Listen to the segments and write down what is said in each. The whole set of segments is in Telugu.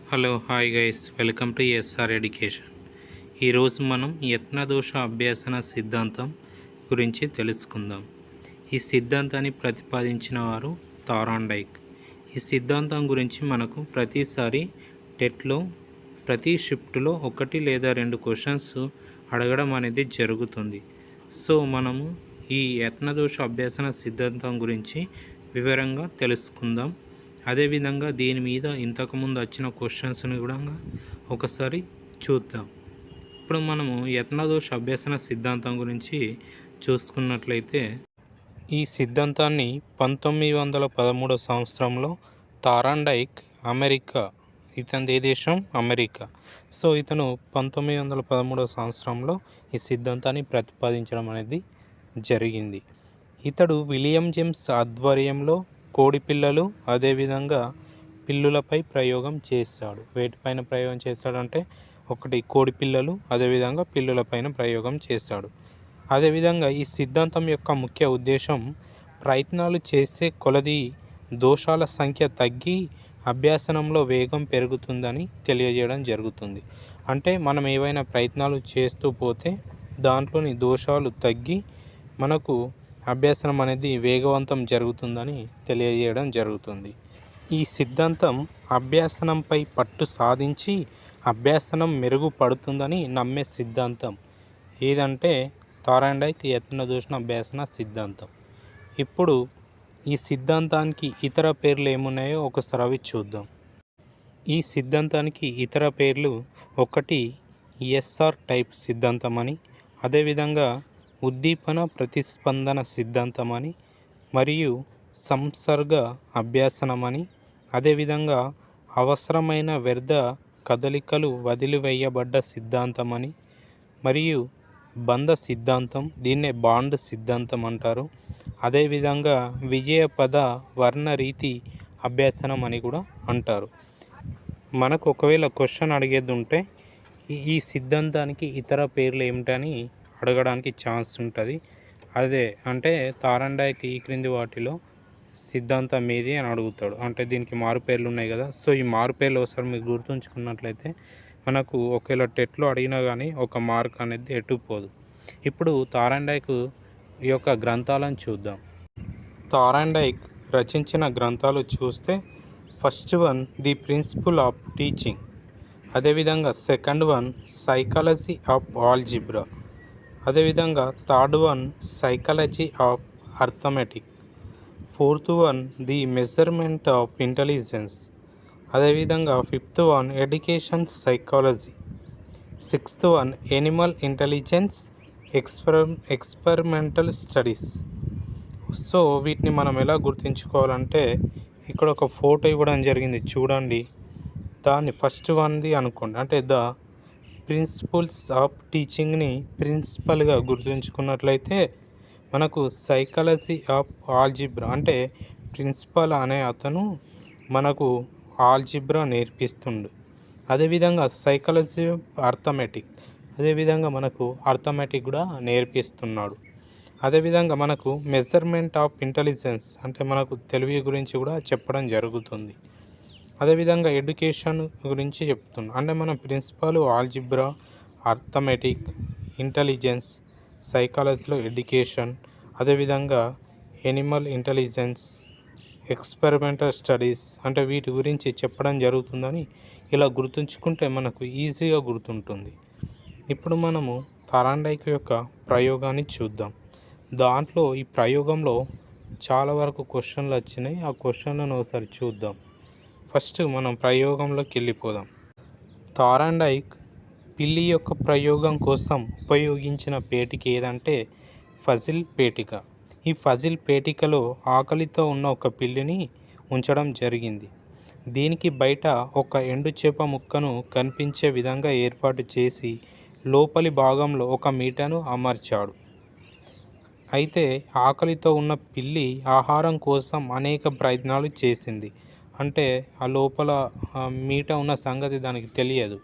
Hello hi guys welcome to SR education. ఈరోజు మనం యత్నదోష అభ్యసన సిద్ధాంతం గురించి తెలుసుకుందాం. ఈ సిద్ధాంతాన్ని ప్రతిపాదించిన వారు థారాండైక్. ఈ సిద్ధాంతం గురించి మనకు ప్రతిసారి టెట్లో ప్రతి షిఫ్ట్లో 1 లేదా 2 క్వశ్చన్స్ అడగడం అనేది జరుగుతుంది. సో మనము ఈ యత్నదోష అభ్యసన సిద్ధాంతం గురించి వివరంగా తెలుసుకుందాం. అదేవిధంగా దీని మీద ఇంతకుముందు వచ్చిన క్వశ్చన్స్ని కూడా ఒకసారి చూద్దాం. ఇప్పుడు మనము యత్నదోష అభ్యసన సిద్ధాంతం గురించి చూసుకున్నట్లయితే ఈ సిద్ధాంతాన్ని 1913 సంవత్సరంలో థారాండైక్ ఇతని దేశం అమెరికా. సో ఇతను 1913 సంవత్సరంలో ఈ సిద్ధాంతాన్ని ప్రతిపాదించడం అనేది జరిగింది. ఇతడు విలియం జేమ్స్ ఆధ్వర్యంలో కోడిపిల్లలు అదేవిధంగా పిల్లులపై ప్రయోగం చేస్తాడు. వేటిపైన ప్రయోగం చేస్తాడంటే ఒకటి కోడిపిల్లలు అదేవిధంగా పిల్లులపైన ప్రయోగం చేస్తాడు. అదేవిధంగా ఈ సిద్ధాంతం యొక్క ముఖ్య ఉద్దేశం ప్రయత్నాలు చేసే కొలది దోషాల సంఖ్య తగ్గి అభ్యాసనంలో వేగం పెరుగుతుందని తెలియజేయడం జరుగుతుంది. అంటే మనం ఏవైనా ప్రయత్నాలు చేస్తూ పోతే దాంట్లోని దోషాలు తగ్గి మనకు అభ్యాసనం అనేది వేగవంతం జరుగుతుందని తెలియజేయడం జరుగుతుంది. ఈ సిద్ధాంతం అభ్యాసనంపై పట్టు సాధించి అభ్యాసనం మెరుగుపడుతుందని నమ్మే సిద్ధాంతం ఏదంటే థారాండైక్ యత్నదోష అభ్యాసన సిద్ధాంతం. ఇప్పుడు ఈ సిద్ధాంతానికి ఇతర పేర్లు ఏమున్నాయో ఒకసారి అవి చూద్దాం. ఈ సిద్ధాంతానికి ఇతర పేర్లు ఒకటి ఎస్ఆర్ టైప్ సిద్ధాంతం అని, అదేవిధంగా ఉద్దీపన ప్రతిస్పందన సిద్ధాంతం అని, మరియు సంసర్గ అభ్యాసనమని, అదేవిధంగా అవసరమైన వ్యర్థ కదలికలు వదిలివేయబడ్డ సిద్ధాంతమని, మరియు బంధ సిద్ధాంతం, దీన్నే బాండ్ సిద్ధాంతం అంటారు. అదేవిధంగా విజయపద వర్ణరీతి అభ్యాసనం అని కూడా అంటారు. మనకు ఒకవేళ క్వశ్చన్ అడిగేది ఉంటే ఈ సిద్ధాంతానికి ఇతర పేర్లు ఏమిటని అడగడానికి ఛాన్స్ ఉంటుంది. అదే అంటే థారాండైక్ ఈ క్రింది వాటిలో సిద్ధాంతం ఏది అని అడుగుతాడు. అంటే దీనికి మారు పేర్లు ఉన్నాయి కదా. సో ఈ మారు పేర్లు ఒకసారి మీరు గుర్తుంచుకున్నట్లయితే మనకు ఒకవేళ టెట్లో అడిగినా కానీ ఒక మార్క్ అనేది ఎటుపోదు. ఇప్పుడు థారాండైక్ యొక్క గ్రంథాలను చూద్దాం. థారాండైక్ రచించిన గ్రంథాలు చూస్తే first one the principle of teaching, అదేవిధంగా second one psychology of algebra, అదేవిధంగా third one psychology of arithmetic, fourth one the measurement of intelligence, అదేవిధంగా fifth one education psychology, sixth one animal intelligence experimental studies. So వీటిని మనం ఎలా గుర్తుంచుకోవాలంటే ఇక్కడ ఒక ఫోటో ఇవ్వడం జరిగింది చూడండి. దాన్ని ఫస్ట్ వన్ది అనుకోండి. అంటే ద ప్రిన్సిపల్స్ ఆఫ్ టీచింగ్ని ప్రిన్సిపల్గా గుర్తుంచుకున్నట్లయితే మనకు సైకాలజీ ఆఫ్ ఆల్జిబ్రా అంటే ప్రిన్సిపల్ అనే అతను మనకు ఆల్జిబ్రా నేర్పిస్తుండు. అదేవిధంగా సైకాలజీ అర్థమెటిక్, అదేవిధంగా మనకు అర్థమెటిక్ కూడా నేర్పిస్తున్నాడు. అదేవిధంగా మనకు మెజర్మెంట్ ఆఫ్ ఇంటెలిజెన్స్ అంటే మనకు తెలివి గురించి కూడా చెప్పడం జరుగుతుంది. అదేవిధంగా ఎడ్యుకేషన్ గురించి చెప్తున్నాం. అంటే మన ప్రిన్సిపల్ ఆల్జిబ్రా, అర్థమెటిక్, ఇంటెలిజెన్స్, సైకాలజీలో ఎడ్యుకేషన్, అదేవిధంగా ఎనిమల్ ఇంటెలిజెన్స్, ఎక్స్పెరిమెంటల్ స్టడీస్ అంటే వీటి గురించి చెప్పడం జరుగుతుందని ఇలా గుర్తుంచుకుంటే మనకు ఈజీగా గుర్తుంటుంది. ఇప్పుడు మనము థారాండైక్ యొక్క ప్రయోగాన్ని చూద్దాం. దాంట్లో ఈ ప్రయోగంలో చాలా వరకు క్వశ్చన్లు వచ్చినాయి. ఆ క్వశ్చన్లను ఒకసారి చూద్దాం. ఫస్ట్ మనం ప్రయోగంలోకి వెళ్ళిపోదాం. థారాండైక్ పిల్లి యొక్క ప్రయోగం కోసం ఉపయోగించిన పేటిక ఏదంటే ఫజిల్ పేటిక. ఈ ఫజిల్ పేటికలో ఆకలితో ఉన్న ఒక పిల్లిని ఉంచడం జరిగింది. దీనికి బయట ఒక ఎండు చేప ముక్కను కనిపించే విధంగా ఏర్పాటు చేసి లోపలి భాగంలో ఒక మీటను అమర్చాడు. అయితే ఆకలితో ఉన్న పిల్లి ఆహారం కోసం అనేక ప్రయత్నాలు చేసింది. అంటే ఆ లోపల మీట ఉన్న సంగతి దానికి తెలియదు.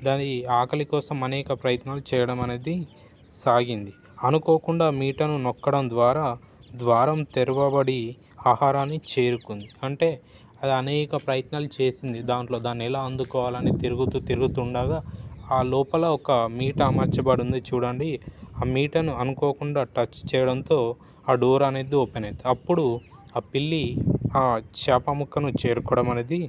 దాని ఆకలి కోసం అనేక ప్రయత్నాలు చేయడం అనేది సాగింది. అనుకోకుండా మీటను నొక్కడం ద్వారా ద్వారం తెరవబడి ఆహారాన్ని చేరుకుంది. అంటే అది అనేక ప్రయత్నాలు చేసింది. దాంట్లో దాన్ని ఎలా అందుకోవాలని తిరుగుతుండగా ఆ లోపల ఒక మీట అమర్చబడి ఉంది చూడండి. ఆ మీటను అనుకోకుండా టచ్ చేయడంతో ఆ డోర్ అనేది ఓపెన్ అయింది. అప్పుడు ఆ పిల్లి ఆ చేప ముక్కను చేరుకోవడం అనేది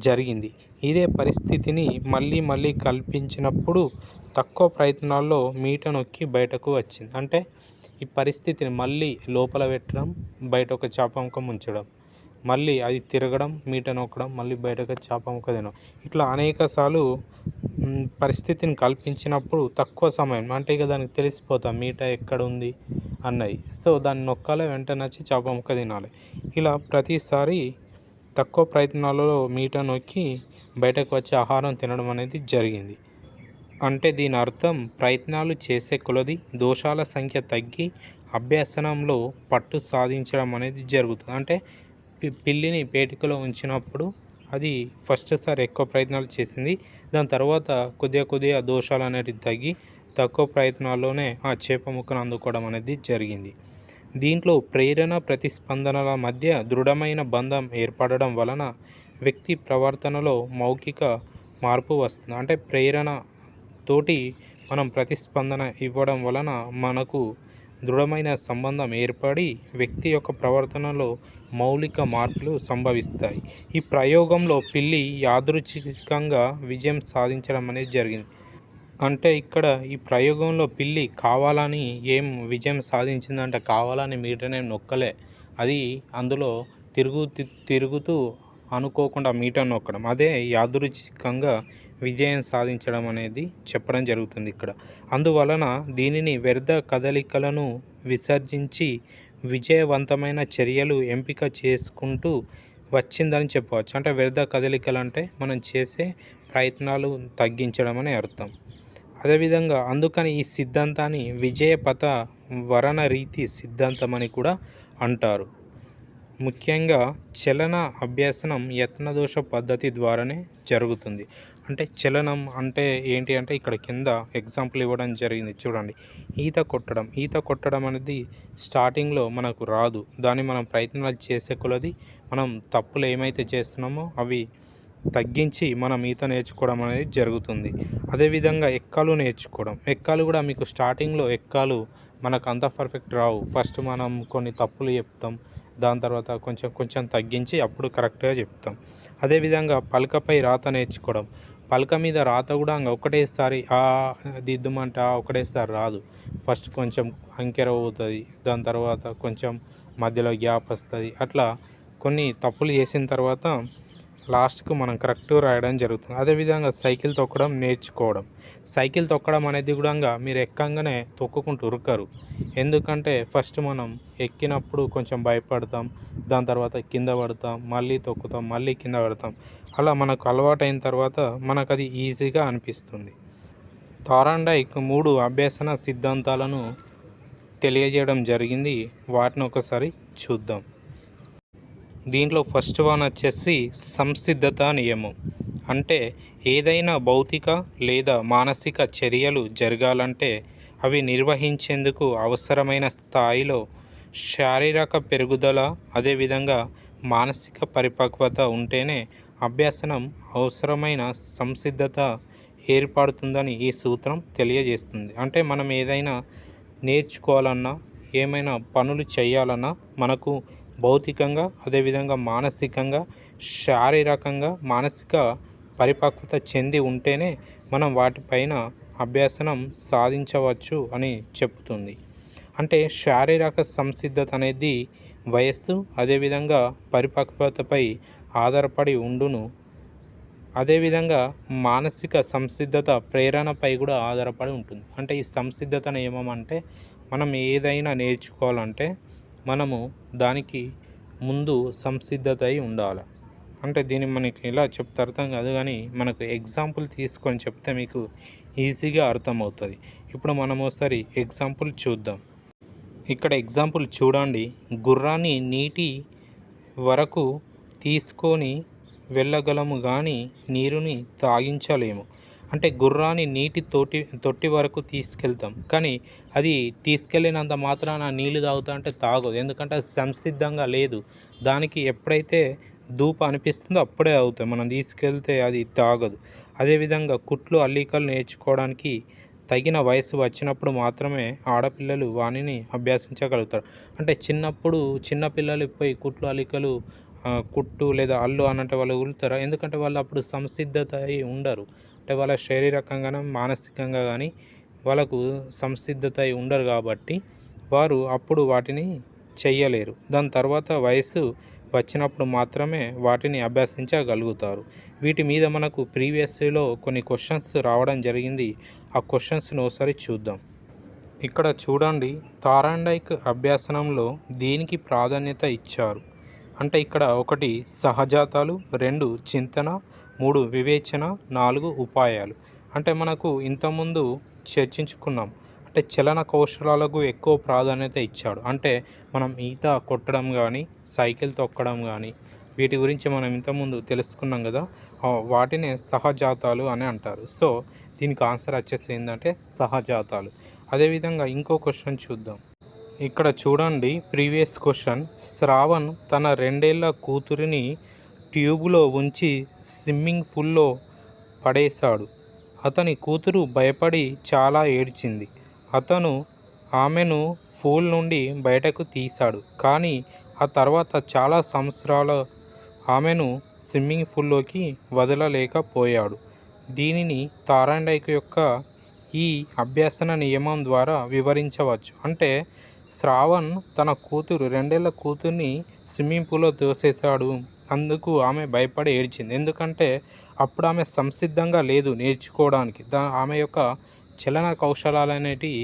జరిగింది. ఇదే పరిస్థితిని మళ్ళీ మళ్ళీ కల్పించినప్పుడు తక్కువ ప్రయత్నాల్లో మీట నొక్కి బయటకు వచ్చింది. అంటే ఈ పరిస్థితిని మళ్ళీ లోపల పెట్టడం, బయట ఒక చేప ముక్క ఉంచడం, మళ్ళీ అది తిరగడం, మీట నొక్కడం, మళ్ళీ బయటకు చేప ముక్క తినడం. ఇట్లా అనేకసార్లు పరిస్థితిని కల్పించినప్పుడు తక్కువ సమయం అంటే ఇక దానికి తెలిసిపోతాం మీట ఎక్కడుంది అన్నది. సో దాన్ని నొక్కాలి, వెంటనే వచ్చి చేప ముక్క తినాలి. ఇలా ప్రతిసారి తక్కువ ప్రయత్నాలలో మీట నొక్కి బయటకు వచ్చి ఆహారం తినడం అనేది జరిగింది. అంటే దీని అర్థం ప్రయత్నాలు చేసే కొలది దోషాల సంఖ్య తగ్గి అభ్యసనంలో పట్టు సాధించడం అనేది జరుగుతుంది. అంటే పిల్లిని పేటికలో ఉంచినప్పుడు అది ఫస్ట్ సారి ఎక్కువ ప్రయత్నాలు చేసింది. దాని తర్వాత కొద్దిగా దోషాలు అనేవి తగ్గి తక్కువ ప్రయత్నాల్లోనే ఆ చేప ముక్కను అందుకోవడం అనేది జరిగింది. దీంట్లో ప్రేరణ ప్రతిస్పందనల మధ్య దృఢమైన బంధం ఏర్పడడం వలన వ్యక్తి ప్రవర్తనలో మౌఖిక మార్పు వస్తుంది. అంటే ప్రేరణ తోటి మనం ప్రతిస్పందన ఇవ్వడం వలన మనకు దృఢమైన సంబంధం ఏర్పడి వ్యక్తి యొక్క ప్రవర్తనలో మౌలిక మార్పులు సంభవిస్తాయి. ఈ ప్రయోగంలో పిల్లి యాదృచ్ఛికంగా విజయం సాధించడం అనేది జరిగింది. అంటే ఇక్కడ ఈ ప్రయోగంలో పిల్లి కావాలని ఏం విజయం సాధించిందంటే కావాలని మీటనే నొక్కలే. అది అందులో తిరుగుతూ అనుకోకుండా మీటర్ నొక్కడం, అదే యాదృచ్ఛికంగా విజయం సాధించడం అనేది చెప్పడం జరుగుతుంది ఇక్కడ. అందువలన దీనిని వ్యర్థ కదలికలను విసర్జించి విజయవంతమైన చర్యలు ఎంపిక చేసుకుంటూ వచ్చిందని చెప్పవచ్చు. అంటే వ్యర్థ కదలికలు అంటే మనం చేసే ప్రయత్నాలు తగ్గించడం అనే అర్థం. అదేవిధంగా అందుకని ఈ సిద్ధాంతాన్ని విజయపథ వరణ రీతి సిద్ధాంతం అని కూడా అంటారు. ముఖ్యంగా చలన అభ్యసనం యత్నదోష పద్ధతి ద్వారానే జరుగుతుంది. అంటే చలనం అంటే ఏంటి అంటే ఇక్కడ కింద ఎగ్జాంపుల్ ఇవ్వడం జరిగింది చూడండి. ఈత కొట్టడం అనేది స్టార్టింగ్లో మనకు రాదు. దాన్ని మనం ప్రయత్నాలు చేసే కొలది మనం తప్పులు ఏమైతే చేస్తున్నామో అవి తగ్గించి మనం ఈత నేర్చుకోవడం అనేది జరుగుతుంది. అదేవిధంగా ఎక్కాలు కూడా మీకు స్టార్టింగ్లో మనకు అంత పర్ఫెక్ట్ రావు. ఫస్ట్ మనం కొన్ని తప్పులు చెప్తాం, దాని తర్వాత కొంచెం తగ్గించి అప్పుడు కరెక్ట్గా చెప్తాం. అదేవిధంగా పలకపై రాత నేర్చుకోవడం, పలక మీద రాత కూడా ఒకటేసారి దిద్దుమంటే ఒకటేసారి రాదు. ఫస్ట్ కొంచెం అంకెర పోతుంది, దాని తర్వాత కొంచెం మధ్యలో గ్యాప్ వస్తుంది. అట్లా కొన్ని తప్పులు చేసిన తర్వాత లాస్ట్కు మనం కరెక్ట్గా రాయడం జరుగుతుంది. అదేవిధంగా సైకిల్ తొక్కడం అనేది కూడా మీరు ఎక్కంగానే తొక్కుకుంటూ ఉరకరు. ఎందుకంటే ఫస్ట్ మనం ఎక్కినప్పుడు కొంచెం భయపడతాం, దాని తర్వాత కింద పడతాం, మళ్ళీ తొక్కుతాం, మళ్ళీ కింద పడతాం. అలా మనకు అలవాటైన తర్వాత మనకు అది ఈజీగా అనిపిస్తుంది. థార్న్డైక్ 3 అభ్యసన సిద్ధాంతాలను తెలియజేయడం జరిగింది. వాటిని ఒకసారి చూద్దాం. దీంట్లో ఫస్ట్ వన్ వచ్చేసి సంసిద్ధత నియమం. అంటే ఏదైనా భౌతిక లేదా మానసిక చర్యలు జరగాలంటే అవి నిర్వహించేందుకు అవసరమైన స్థాయిలో శారీరక పెరుగుదల, అదేవిధంగా మానసిక పరిపక్వత ఉంటేనే అభ్యసనం అవసరమైన సంసిద్ధత ఏర్పడుతుందని ఈ సూత్రం తెలియజేస్తుంది. అంటే మనం ఏదైనా నేర్చుకోవాలన్నా, ఏమైనా పనులు చేయాలన్నా మనకు భౌతికంగా, అదేవిధంగా మానసికంగా, శారీరకంగా, మానసిక పరిపక్వత చెంది ఉంటేనే మనం వాటిపైన అభ్యసనం సాధించవచ్చు అని చెప్తుంది. అంటే శారీరక సంసిద్ధత అనేది వయస్సు, అదేవిధంగా పరిపక్వతపై ఆధారపడి ఉండును. అదేవిధంగా మానసిక సంసిద్ధత ప్రేరణపై కూడా ఆధారపడి ఉంటుంది. అంటే ఈ సంసిద్ధత నియమం అంటే మనం ఏదైనా నేర్చుకోవాలంటే మనము దానికి ముందు సంసిద్ధత అయి ఉండాలి. అంటే దీన్ని మనకి ఇలా చెప్తే అర్థం కాదు, కానీ మనకు ఎగ్జాంపుల్ తీసుకొని చెప్తే మీకు ఈజీగా అర్థమవుతుంది. ఇప్పుడు మనం ఒకసారి ఎగ్జాంపుల్ చూద్దాం. ఇక్కడ ఎగ్జాంపుల్ చూడండి. గుర్రాన్ని నీటి వరకు తీసుకొని వెళ్ళగలము కానీ నీరుని తాగించలేము. అంటే గుర్రాన్ని నీటి తొట్టి వరకు తీసుకెళ్తాం, కానీ అది తీసుకెళ్ళినంత మాత్రాన నీళ్ళు తాగుతా అంటే తాగదు. ఎందుకంటే అది సంసిద్ధంగా లేదు. దానికి ఎప్పుడైతే ధూప అనిపిస్తుందో అప్పుడే అవుతాయి. మనం తీసుకెళ్తే అది తాగదు. అదేవిధంగా కుట్లు అల్లికలు నేర్చుకోవడానికి తగిన వయసు వచ్చినప్పుడు మాత్రమే ఆడపిల్లలు వానిని అభ్యసించగలుగుతారు. అంటే చిన్నప్పుడు చిన్న పిల్లలు పోయి కుట్లు అల్లికలు కుట్టు లేదా అల్లు అనంటే వాళ్ళు ఉలుతారా? ఎందుకంటే వాళ్ళు అప్పుడు సంసిద్ధత అయి ఉండరు. అంటే వాళ్ళ శారీరకంగా మానసికంగా కానీ వాళ్ళకు సంసిద్ధత అయి ఉండరు కాబట్టి వారు అప్పుడు వాటిని చెయ్యలేరు. దాని తర్వాత వయసు వచ్చినప్పుడు మాత్రమే వాటిని అభ్యసించగలుగుతారు. వీటి మీద మనకు ప్రీవియస్లో కొన్ని క్వశ్చన్స్ రావడం జరిగింది. ఆ క్వశ్చన్స్ని ఒకసారి చూద్దాం. ఇక్కడ చూడండి, తారాండైక్ అభ్యాసనంలో దేనికి ప్రాధాన్యత ఇచ్చారు అంటే ఇక్కడ 1 సహజాతాలు, 2 చింతన, 3 వివేచన, 4 ఉపాయాలు. అంటే మనకు ఇంతకుముందు చర్చించుకున్నాం. అంటే చలన కౌశలాలకు ఎక్కువ ప్రాధాన్యత ఇచ్చాడు. అంటే మనం ఈత కొట్టడం కానీ సైకిల్ తొక్కడం కానీ వీటి గురించి మనం ఇంతకుముందు తెలుసుకున్నాం కదా. వాటిని సహజాతాలు అని అంటారు. సో దీనికి ఆన్సర్ వచ్చేసి ఏంటంటే సహజాతాలు. అదేవిధంగా ఇంకో క్వశ్చన్ చూద్దాం. ఇక్కడ చూడండి, ప్రీవియస్ క్వశ్చన్. శ్రావణ్ తన 2 ఏళ్ల కూతురిని ట్యూబ్లో ఉంచి స్విమ్మింగ్ పూల్లో పడేశాడు. అతని కూతురు భయపడి చాలా ఏడ్చింది. అతను ఆమెను పూల్ నుండి బయటకు తీశాడు. కానీ ఆ తర్వాత చాలా సంవత్సరాలు ఆమెను స్విమ్మింగ్ పూల్లోకి వదలలేకపోయాడు. దీనిని తారాండైక్ యొక్క ఈ అభ్యసన నియమం ద్వారా వివరించవచ్చు. అంటే శ్రావణ్ తన కూతురు 2 ఏళ్ల కూతుర్ని స్విమ్మింగ్ పూల్లో తోసేశాడు. అందుకు ఆమె భయపడి ఏడ్చింది. ఎందుకంటే అప్పుడు ఆమె సంసిద్ధంగా లేదు నేర్చుకోవడానికి. ఆమె యొక్క చలన కౌశలాలు అనేటివి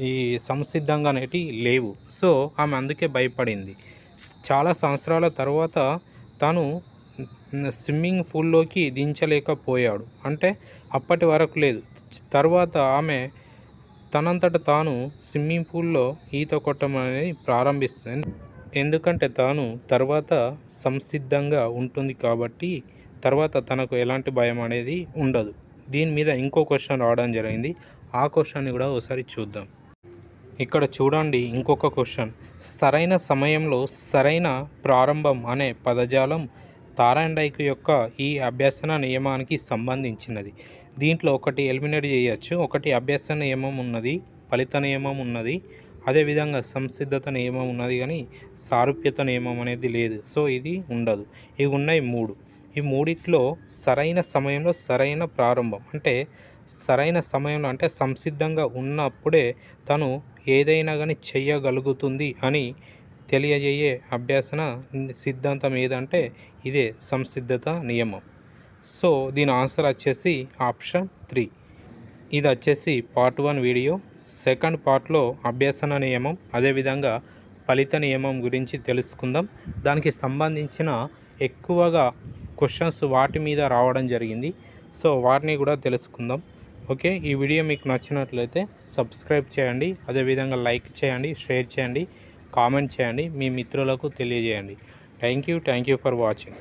ఈ సంసిద్ధంగా అనేటివి లేవు. సో ఆమె అందుకే భయపడింది. చాలా సంవత్సరాల తర్వాత తను స్విమ్మింగ్ పూల్లోకి దించలేకపోయాడు. అంటే అప్పటి వరకు లేదు. తర్వాత ఆమె తనంతట తాను స్విమ్మింగ్ పూల్లో ఈత కొట్టడం అనేది ప్రారంభిస్తుంది. ఎందుకంటే తాను తర్వాత సంసిద్ధంగా ఉంటుంది కాబట్టి తర్వాత తనకు ఎలాంటి భయం అనేది ఉండదు. దీని మీద ఇంకో క్వశ్చన్ రావడం జరిగింది. ఆ క్వశ్చన్ని కూడా ఒకసారి చూద్దాం. ఇక్కడ చూడండి, ఇంకొక క్వశ్చన్. సరైన సమయంలో సరైన ప్రారంభం అనే పదజాలం తారాండైక్ యొక్క ఈ అభ్యసన నియమానికి సంబంధించినది. దీంట్లో ఒకటి ఎలిమినేట్ చేయవచ్చు. ఒకటి అభ్యసన నియమం ఉన్నది, ఫలిత నియమం ఉన్నది, అదేవిధంగా సంసిద్ధత నియమం ఉన్నది, కానీ సారూప్యత నియమం అనేది లేదు. సో ఇది ఉండదు. ఇవి ఉన్నాయి 3. ఈ మూడిట్లో సరైన సమయంలో సరైన ప్రారంభం అంటే సరైన సమయంలో అంటే సంసిద్ధంగా ఉన్నప్పుడే తను ఏదైనా కానీ చెయ్యగలుగుతుంది అని తెలియజేయే అభ్యసన సిద్ధాంతం ఏదంటే ఇదే సంసిద్ధత నియమం. సో దీని ఆన్సర్ వచ్చేసి ఆప్షన్ 3. ఇది వచ్చేసి పార్ట్ 1 వీడియో. సెకండ్ పార్ట్లో అభ్యసన నియమం అదేవిధంగా ఫలిత నియమం గురించి తెలుసుకుందాం. దానికి సంబంధించిన ఎక్కువగా క్వశ్చన్స్ వాటి మీద రావడం జరిగింది. సో వాటిని కూడా తెలుసుకుందాం. ఓకే, ఈ వీడియో మీకు నచ్చినట్లయితే సబ్స్క్రైబ్ చేయండి, అదేవిధంగా లైక్ చేయండి, షేర్ చేయండి, కామెంట్ చేయండి, మీ మిత్రులకు తెలియజేయండి. Thank you for watching.